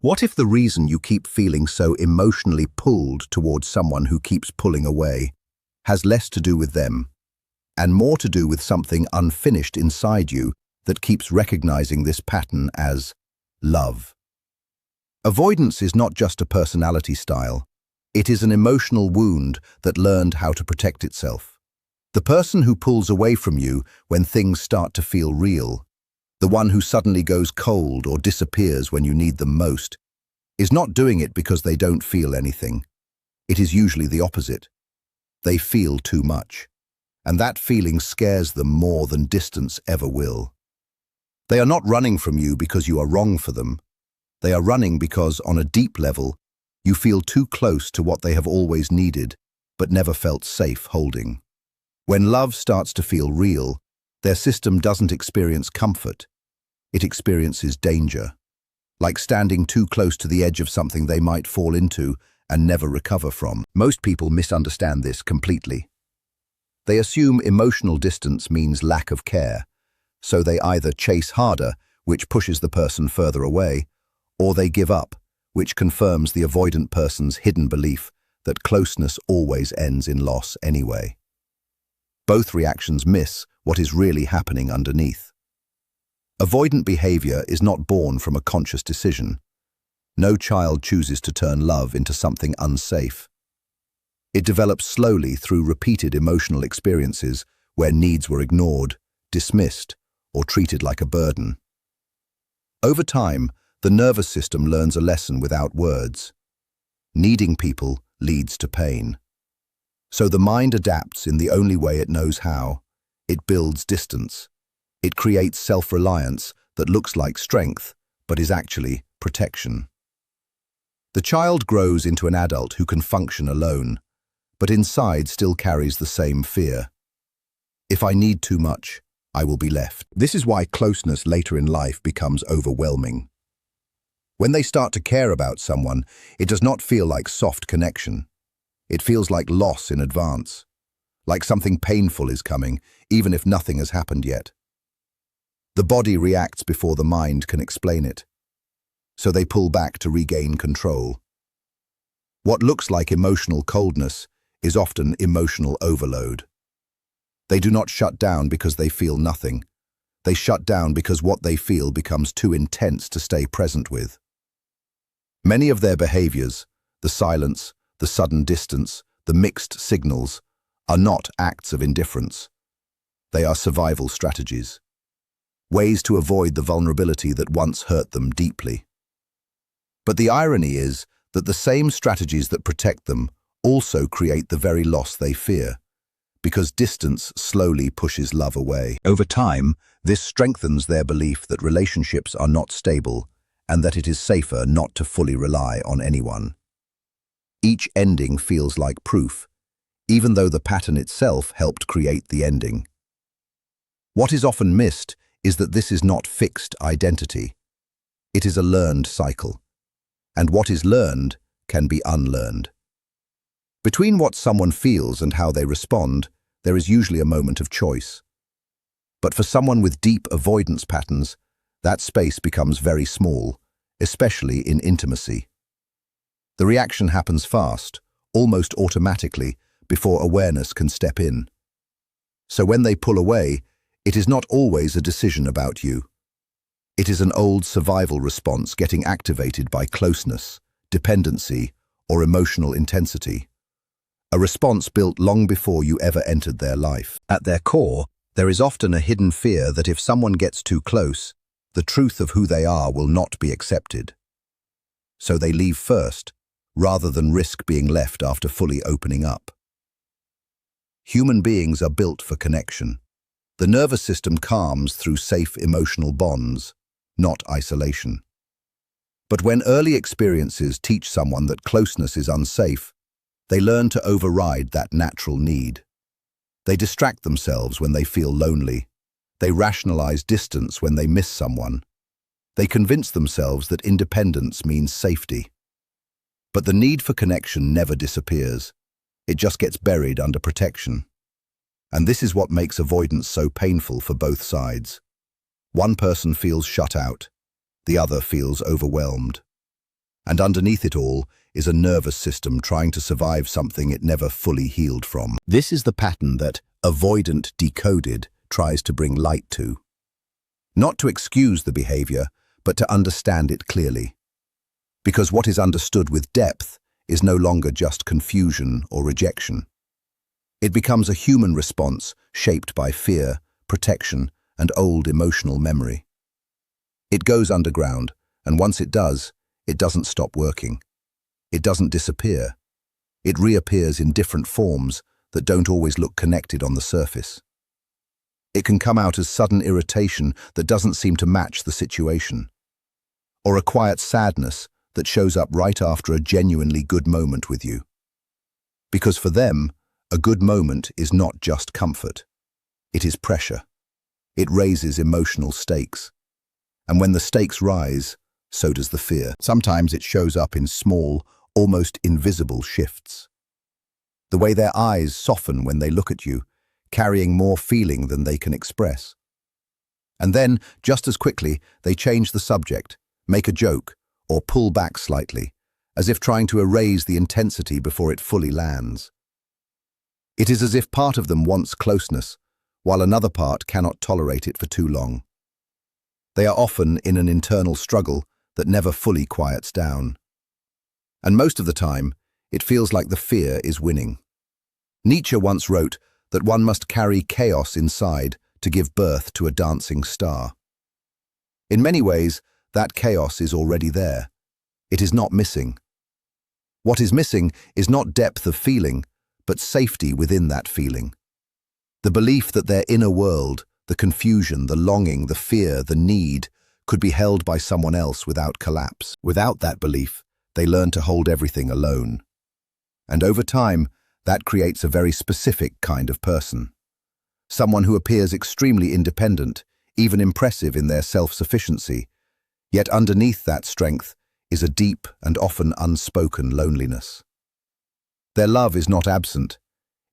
What if the reason you keep feeling so emotionally pulled towards someone who keeps pulling away has less to do with them and more to do with something unfinished inside you that keeps recognizing this pattern as love? Avoidance is not just a personality style. It is an emotional wound that learned how to protect itself. The person who pulls away from you when things start to feel real, the one who suddenly goes cold or disappears when you need them most, is not doing it because they don't feel anything. It is usually the opposite. They feel too much, and that feeling scares them more than distance ever will. They are not running from you because you are wrong for them. They are running because, on a deep level, you feel too close to what they have always needed, but never felt safe holding. When love starts to feel real, their system doesn't experience comfort. It experiences danger, like standing too close to the edge of something they might fall into and never recover from. Most people misunderstand this completely. They assume emotional distance means lack of care, so they either chase harder, which pushes the person further away, or they give up, which confirms the avoidant person's hidden belief that closeness always ends in loss anyway. Both reactions miss what is really happening underneath. Avoidant behavior is not born from a conscious decision. No child chooses to turn love into something unsafe. It develops slowly through repeated emotional experiences where needs were ignored, dismissed, or treated like a burden. Over time, the nervous system learns a lesson without words. Needing people leads to pain. So the mind adapts in the only way it knows how. It builds distance. It creates self-reliance that looks like strength, but is actually protection. The child grows into an adult who can function alone, but inside still carries the same fear. If I need too much, I will be left. This is why closeness later in life becomes overwhelming. When they start to care about someone, it does not feel like soft connection. It feels like loss in advance, like something painful is coming, even if nothing has happened yet. The body reacts before the mind can explain it, so they pull back to regain control. What looks like emotional coldness is often emotional overload. They do not shut down because they feel nothing. They shut down because what they feel becomes too intense to stay present with. Many of their behaviors, the silence, the sudden distance, the mixed signals, are not acts of indifference. They are survival strategies, ways to avoid the vulnerability that once hurt them deeply. But the irony is that the same strategies that protect them also create the very loss they fear, because distance slowly pushes love away. Over time, this strengthens their belief that relationships are not stable and that it is safer not to fully rely on anyone. Each ending feels like proof, even though the pattern itself helped create the ending. What is often missed is that this is not fixed identity. It is a learned cycle, and what is learned can be unlearned. Between what someone feels and how they respond, there is usually a moment of choice. But for someone with deep avoidance patterns, that space becomes very small, especially in intimacy. The reaction happens fast, almost automatically, before awareness can step in. So when they pull away, it is not always a decision about you. It is an old survival response getting activated by closeness, dependency, or emotional intensity. A response built long before you ever entered their life. At their core, there is often a hidden fear that if someone gets too close, the truth of who they are will not be accepted. So they leave first, rather than risk being left after fully opening up. Human beings are built for connection. The nervous system calms through safe emotional bonds, not isolation. But when early experiences teach someone that closeness is unsafe, they learn to override that natural need. They distract themselves when they feel lonely. They rationalize distance when they miss someone. They convince themselves that independence means safety. But the need for connection never disappears. It just gets buried under protection. And this is what makes avoidance so painful for both sides. One person feels shut out. The other feels overwhelmed. And underneath it all is a nervous system trying to survive something it never fully healed from. This is the pattern that Avoidant Decoded tries to bring light to. Not to excuse the behavior, but to understand it clearly. Because what is understood with depth is no longer just confusion or rejection. It becomes a human response shaped by fear, protection, and old emotional memory. It goes underground, and once it does, it doesn't stop working. It doesn't disappear. It reappears in different forms that don't always look connected on the surface. It can come out as sudden irritation that doesn't seem to match the situation, or a quiet sadness that shows up right after a genuinely good moment with you. Because for them, a good moment is not just comfort. It is pressure. It raises emotional stakes. And when the stakes rise, so does the fear. Sometimes it shows up in small, almost invisible shifts. The way their eyes soften when they look at you, carrying more feeling than they can express. And then, just as quickly, they change the subject, make a joke, or pull back slightly, as if trying to erase the intensity before it fully lands. It is as if part of them wants closeness, while another part cannot tolerate it for too long. They are often in an internal struggle that never fully quiets down. And most of the time, it feels like the fear is winning. Nietzsche once wrote that one must carry chaos inside to give birth to a dancing star. In many ways, that chaos is already there. It is not missing. What is missing is not depth of feeling, but safety within that feeling. The belief that their inner world, the confusion, the longing, the fear, the need, could be held by someone else without collapse. Without that belief, they learn to hold everything alone. And over time, that creates a very specific kind of person. Someone who appears extremely independent, even impressive in their self-sufficiency, yet underneath that strength is a deep and often unspoken loneliness. Their love is not absent,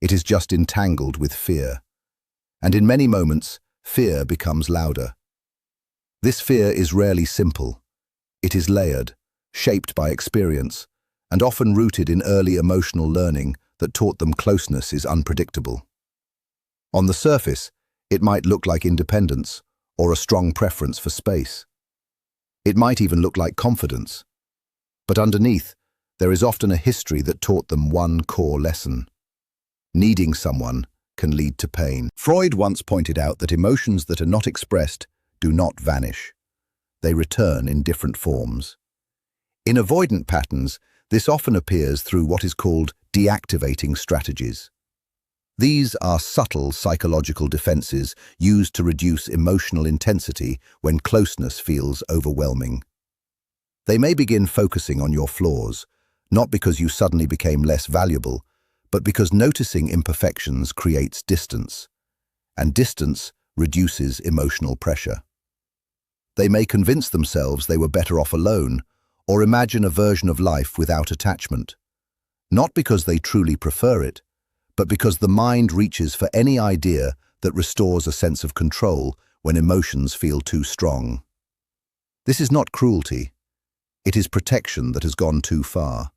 it is just entangled with fear. And in many moments, fear becomes louder. This fear is rarely simple. It is layered, shaped by experience, and often rooted in early emotional learning that taught them closeness is unpredictable. On the surface, it might look like independence or a strong preference for space. It might even look like confidence. But underneath, there is often a history that taught them one core lesson. Needing someone can lead to pain. Freud once pointed out that emotions that are not expressed do not vanish. They return in different forms. In avoidant patterns, this often appears through what is called deactivating strategies. These are subtle psychological defenses used to reduce emotional intensity when closeness feels overwhelming. They may begin focusing on your flaws, not because you suddenly became less valuable, but because noticing imperfections creates distance, and distance reduces emotional pressure. They may convince themselves they were better off alone, or imagine a version of life without attachment, not because they truly prefer it, but because the mind reaches for any idea that restores a sense of control when emotions feel too strong. This is not cruelty. It is protection that has gone too far.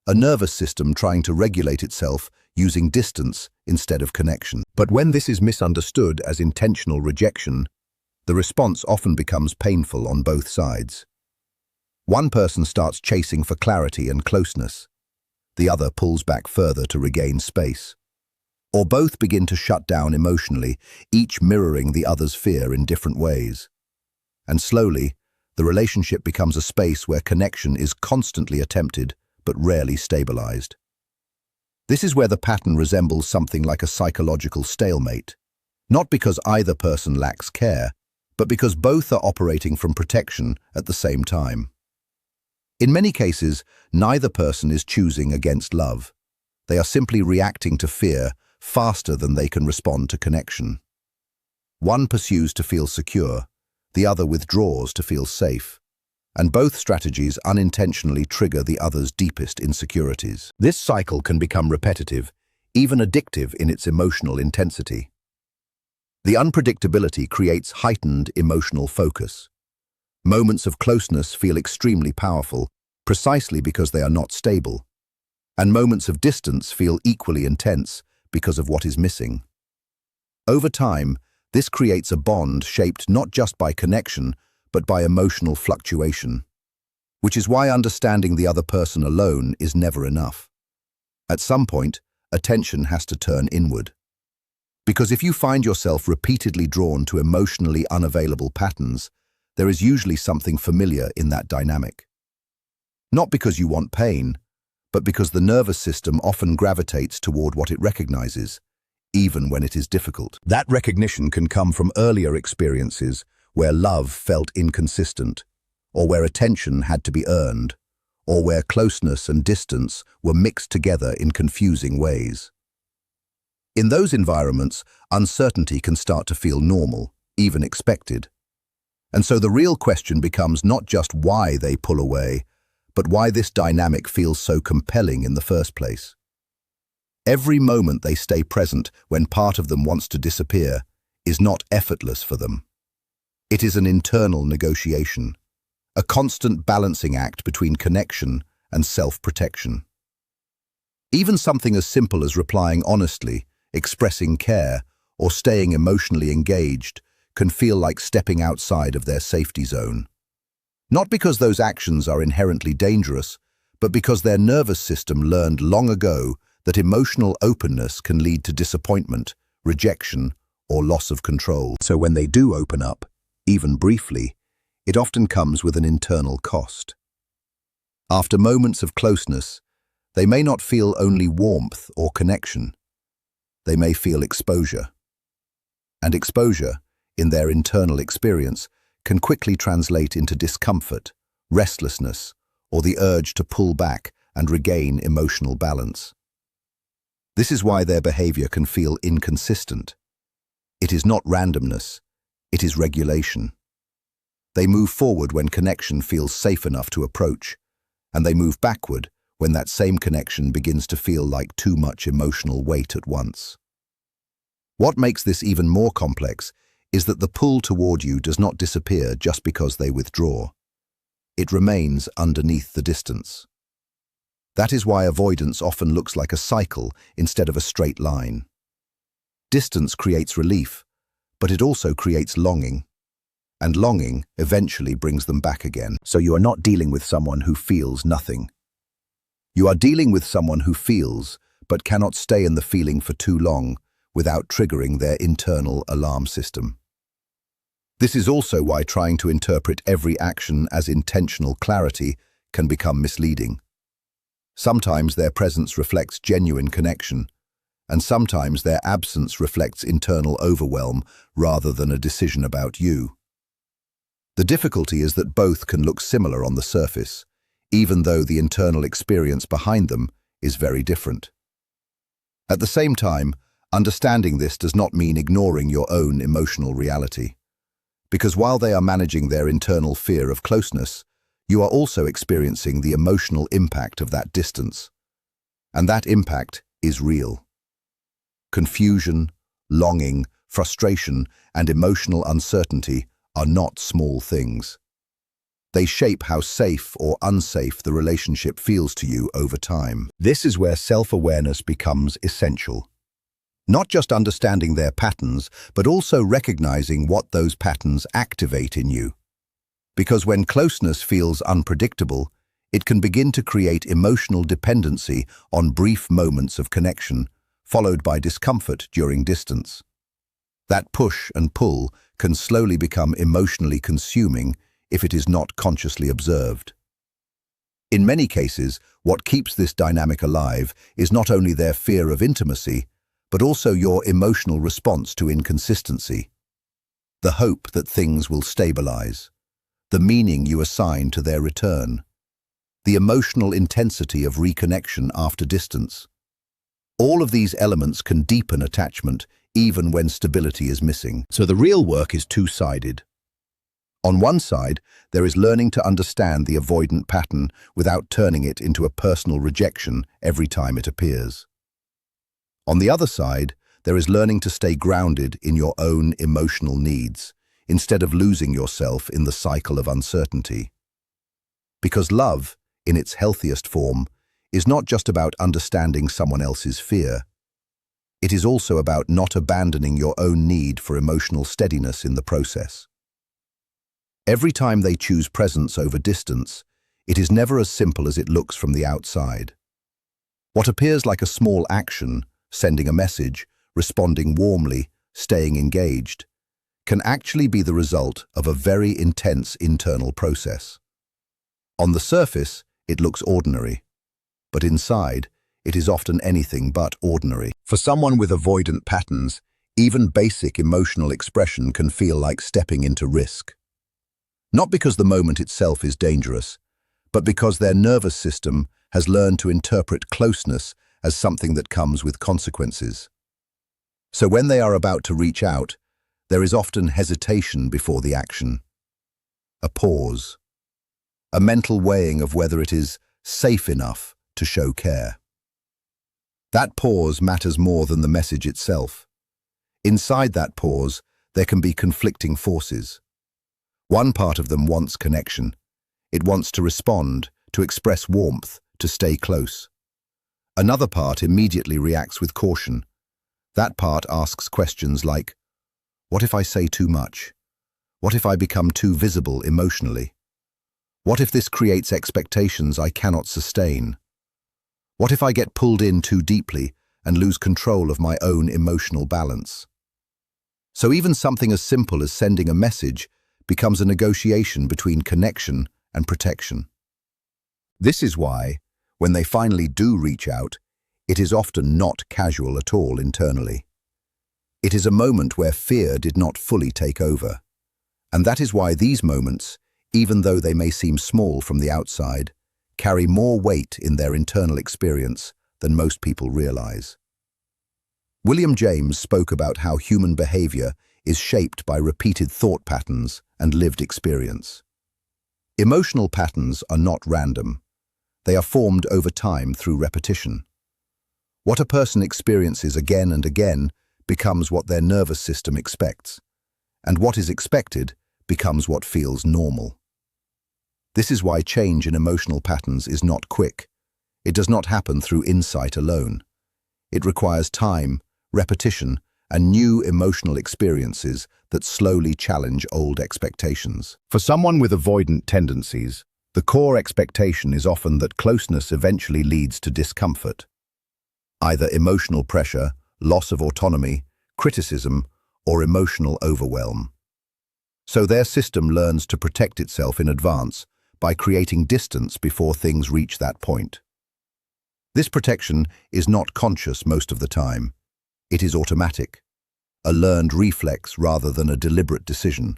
A nervous system trying to regulate itself using distance instead of connection. But when this is misunderstood as intentional rejection, the response often becomes painful on both sides. One person starts chasing for clarity and closeness. The other pulls back further to regain space. Or both begin to shut down emotionally, each mirroring the other's fear in different ways. And slowly, the relationship becomes a space where connection is constantly attempted but rarely stabilized. This is where the pattern resembles something like a psychological stalemate, not because either person lacks care, but because both are operating from protection at the same time. In many cases, neither person is choosing against love. They are simply reacting to fear faster than they can respond to connection. One pursues to feel secure, the other withdraws to feel safe, and both strategies unintentionally trigger the other's deepest insecurities. This cycle can become repetitive, even addictive in its emotional intensity. The unpredictability creates heightened emotional focus. Moments of closeness feel extremely powerful, precisely because they are not stable. And moments of distance feel equally intense because of what is missing. Over time, this creates a bond shaped not just by connection, but by emotional fluctuation, which is why understanding the other person alone is never enough. At some point, attention has to turn inward. Because if you find yourself repeatedly drawn to emotionally unavailable patterns, there is usually something familiar in that dynamic. Not because you want pain, but because the nervous system often gravitates toward what it recognizes, even when it is difficult. That recognition can come from earlier experiences where love felt inconsistent, or where attention had to be earned, or where closeness and distance were mixed together in confusing ways. In those environments, uncertainty can start to feel normal, even expected. And so the real question becomes not just why they pull away, but why this dynamic feels so compelling in the first place. Every moment they stay present when part of them wants to disappear is not effortless for them. It is an internal negotiation, a constant balancing act between connection and self-protection. Even something as simple as replying honestly, expressing care, or staying emotionally engaged can feel like stepping outside of their safety zone. Not because those actions are inherently dangerous, but because their nervous system learned long ago that emotional openness can lead to disappointment, rejection, or loss of control. So when they do open up, even briefly, it often comes with an internal cost. After moments of closeness, they may not feel only warmth or connection. They may feel exposure. And exposure, in their internal experience, can quickly translate into discomfort, restlessness, or the urge to pull back and regain emotional balance. This is why their behavior can feel inconsistent. It is not randomness, it is regulation. They move forward when connection feels safe enough to approach, and they move backward when that same connection begins to feel like too much emotional weight at once. What makes this even more complex is that the pull toward you does not disappear just because they withdraw. It remains underneath the distance. That is why avoidance often looks like a cycle instead of a straight line. Distance creates relief, but it also creates longing. And longing eventually brings them back again. So you are not dealing with someone who feels nothing. You are dealing with someone who feels, but cannot stay in the feeling for too long without triggering their internal alarm system. This is also why trying to interpret every action as intentional clarity can become misleading. Sometimes their presence reflects genuine connection, and sometimes their absence reflects internal overwhelm rather than a decision about you. The difficulty is that both can look similar on the surface, even though the internal experience behind them is very different. At the same time, understanding this does not mean ignoring your own emotional reality. Because while they are managing their internal fear of closeness, you are also experiencing the emotional impact of that distance. And that impact is real. Confusion, longing, frustration, and emotional uncertainty are not small things. They shape how safe or unsafe the relationship feels to you over time. This is where self-awareness becomes essential. Not just understanding their patterns, but also recognizing what those patterns activate in you. Because when closeness feels unpredictable, it can begin to create emotional dependency on brief moments of connection, followed by discomfort during distance. That push and pull can slowly become emotionally consuming if it is not consciously observed. In many cases, what keeps this dynamic alive is not only their fear of intimacy, but also your emotional response to inconsistency. The hope that things will stabilize, the meaning you assign to their return, the emotional intensity of reconnection after distance. All of these elements can deepen attachment even when stability is missing. So the real work is two-sided. On one side, there is learning to understand the avoidant pattern without turning it into a personal rejection every time it appears. On the other side, there is learning to stay grounded in your own emotional needs, instead of losing yourself in the cycle of uncertainty. Because love, in its healthiest form, is not just about understanding someone else's fear. It is also about not abandoning your own need for emotional steadiness in the process. Every time they choose presence over distance, it is never as simple as it looks from the outside. What appears like a small action, sending a message, responding warmly, staying engaged, can actually be the result of a very intense internal process. On the surface, it looks ordinary, but inside, it is often anything but ordinary. For someone with avoidant patterns, even basic emotional expression can feel like stepping into risk. Not because the moment itself is dangerous, but because their nervous system has learned to interpret closeness as something that comes with consequences. So when they are about to reach out, there is often hesitation before the action. A pause. A mental weighing of whether it is safe enough to show care. That pause matters more than the message itself. Inside that pause, there can be conflicting forces. One part of them wants connection. It wants to respond, to express warmth, to stay close. Another part immediately reacts with caution. That part asks questions like, what if I say too much? What if I become too visible emotionally? What if this creates expectations I cannot sustain? What if I get pulled in too deeply and lose control of my own emotional balance? So even something as simple as sending a message becomes a negotiation between connection and protection. This is why, when they finally do reach out, it is often not casual at all internally. It is a moment where fear did not fully take over. And that is why these moments, even though they may seem small from the outside, carry more weight in their internal experience than most people realize. William James spoke about how human behavior is shaped by repeated thought patterns and lived experience. Emotional patterns are not random. They are formed over time through repetition. What a person experiences again and again becomes what their nervous system expects, and what is expected becomes what feels normal. This is why change in emotional patterns is not quick. It does not happen through insight alone. It requires time, repetition, and new emotional experiences that slowly challenge old expectations. For someone with avoidant tendencies, the core expectation is often that closeness eventually leads to discomfort. Either emotional pressure, loss of autonomy, criticism, or emotional overwhelm. So their system learns to protect itself in advance by creating distance before things reach that point. This protection is not conscious most of the time. It is automatic, a learned reflex rather than a deliberate decision.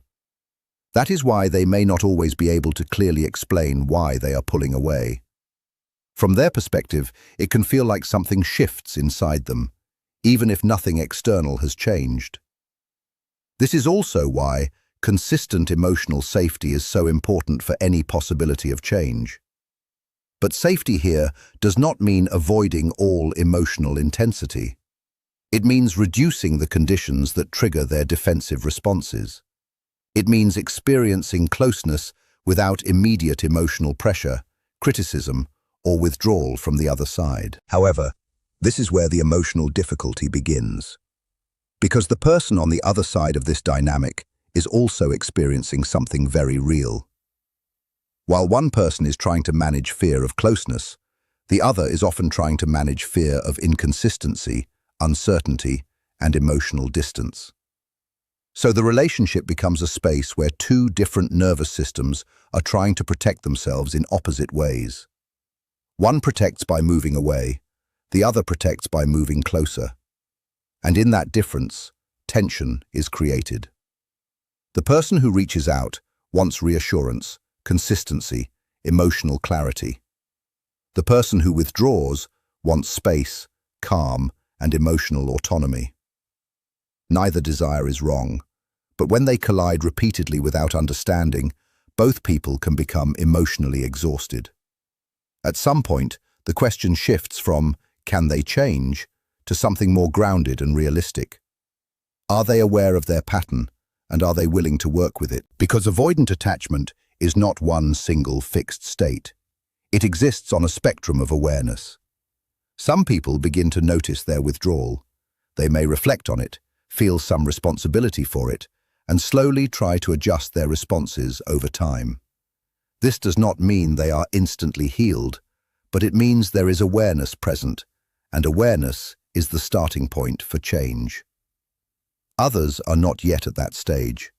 That is why they may not always be able to clearly explain why they are pulling away. From their perspective, it can feel like something shifts inside them, even if nothing external has changed. This is also why consistent emotional safety is so important for any possibility of change. But safety here does not mean avoiding all emotional intensity. It means reducing the conditions that trigger their defensive responses. It means experiencing closeness without immediate emotional pressure, criticism, or withdrawal from the other side. However, this is where the emotional difficulty begins. Because the person on the other side of this dynamic is also experiencing something very real. While one person is trying to manage fear of closeness, the other is often trying to manage fear of inconsistency, uncertainty, and emotional distance. So the relationship becomes a space where two different nervous systems are trying to protect themselves in opposite ways. One protects by moving away, the other protects by moving closer. And in that difference, tension is created. The person who reaches out wants reassurance, consistency, emotional clarity. The person who withdraws wants space, calm, and emotional autonomy. Neither desire is wrong, but when they collide repeatedly without understanding, both people can become emotionally exhausted. At some point, the question shifts from, can they change, to something more grounded and realistic. Are they aware of their pattern, and are they willing to work with it? Because avoidant attachment is not one single fixed state. It exists on a spectrum of awareness. Some people begin to notice their withdrawal. They may reflect on it, feel some responsibility for it, and slowly try to adjust their responses over time. This does not mean they are instantly healed, but it means there is awareness present, and awareness is the starting point for change. Others are not yet at that stage.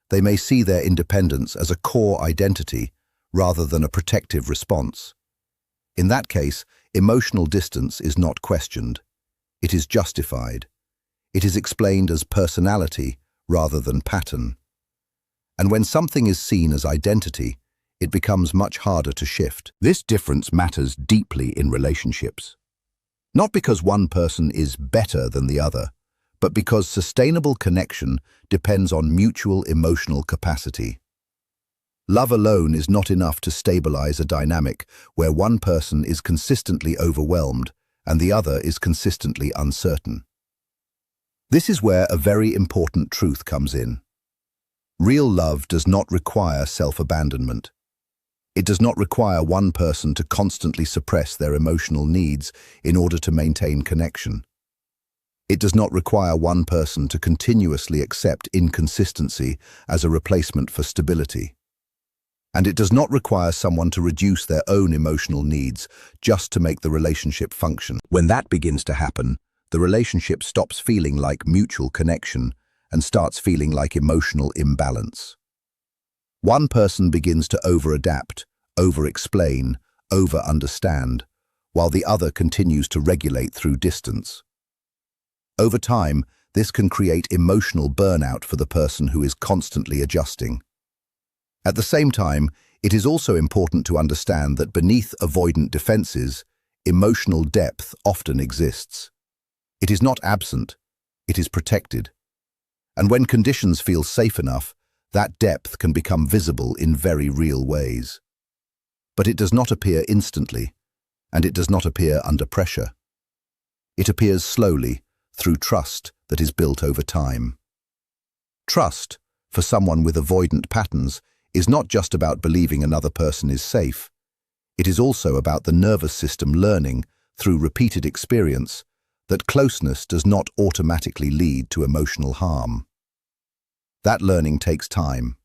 They may see their independence as a core identity rather than a protective response. In that case, emotional distance is not questioned. It is justified. It is explained as personality rather than pattern. And when something is seen as identity, it becomes much harder to shift. This difference matters deeply in relationships. Not because one person is better than the other, but because sustainable connection depends on mutual emotional capacity. Love alone is not enough to stabilize a dynamic where one person is consistently overwhelmed and the other is consistently uncertain. This is where a very important truth comes in. Real love does not require self-abandonment. It does not require one person to constantly suppress their emotional needs in order to maintain connection. It does not require one person to continuously accept inconsistency as a replacement for stability. And it does not require someone to reduce their own emotional needs just to make the relationship function. When that begins to happen, the relationship stops feeling like mutual connection and starts feeling like emotional imbalance. One person begins to over-adapt, over-explain, over-understand, while the other continues to regulate through distance. Over time, this can create emotional burnout for the person who is constantly adjusting. At the same time, it is also important to understand that beneath avoidant defenses, emotional depth often exists. It is not absent, it is protected. And when conditions feel safe enough, that depth can become visible in very real ways. But it does not appear instantly, and it does not appear under pressure. It appears slowly, through trust that is built over time. Trust, for someone with avoidant patterns, is not just about believing another person is safe. It is also about the nervous system learning, through repeated experience, that closeness does not automatically lead to emotional harm. That learning takes time,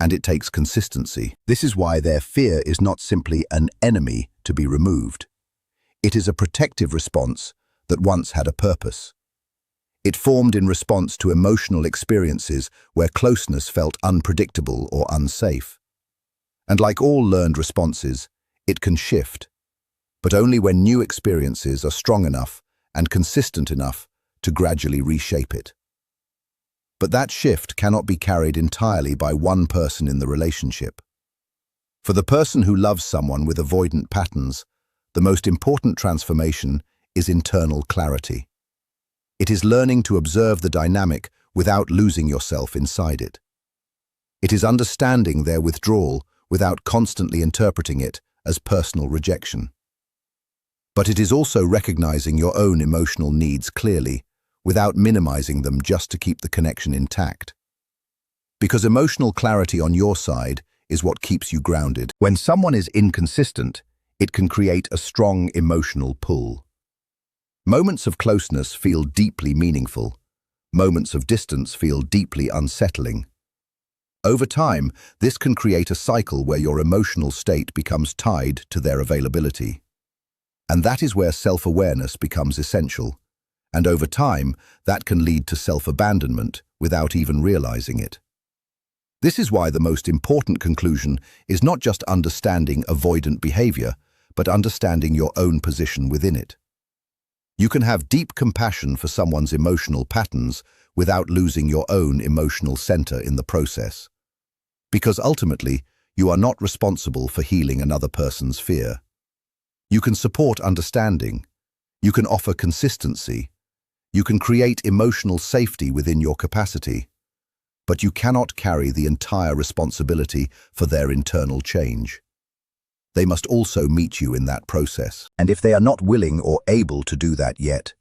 and it takes consistency. This is why their fear is not simply an enemy to be removed. It is a protective response that once had a purpose. It formed in response to emotional experiences where closeness felt unpredictable or unsafe. And like all learned responses, it can shift, but only when new experiences are strong enough and consistent enough to gradually reshape it. But that shift cannot be carried entirely by one person in the relationship. For the person who loves someone with avoidant patterns, the most important transformation is internal clarity. It is learning to observe the dynamic without losing yourself inside it. It is understanding their withdrawal without constantly interpreting it as personal rejection. But it is also recognizing your own emotional needs clearly, without minimizing them just to keep the connection intact. Because emotional clarity on your side is what keeps you grounded. When someone is inconsistent, it can create a strong emotional pull. Moments of closeness feel deeply meaningful. Moments of distance feel deeply unsettling. Over time, this can create a cycle where your emotional state becomes tied to their availability. And that is where self-awareness becomes essential. And over time, that can lead to self-abandonment without even realizing it. This is why the most important conclusion is not just understanding avoidant behavior, but understanding your own position within it. You can have deep compassion for someone's emotional patterns without losing your own emotional center in the process. Because ultimately, you are not responsible for healing another person's fear. You can support understanding. You can offer consistency. You can create emotional safety within your capacity. But you cannot carry the entire responsibility for their internal change. They must also meet you in that process. And if they are not willing or able to do that yet,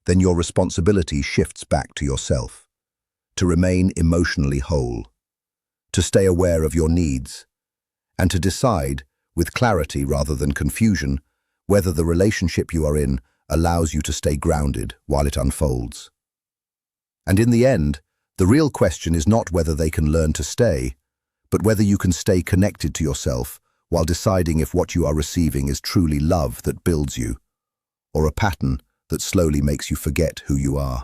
then your responsibility shifts back to yourself. To remain emotionally whole, to stay aware of your needs, and to decide with clarity rather than confusion, whether the relationship you are in allows you to stay grounded while it unfolds. And in the end, the real question is not whether they can learn to stay, but whether you can stay connected to yourself while deciding if what you are receiving is truly love that builds you, or a pattern that slowly makes you forget who you are.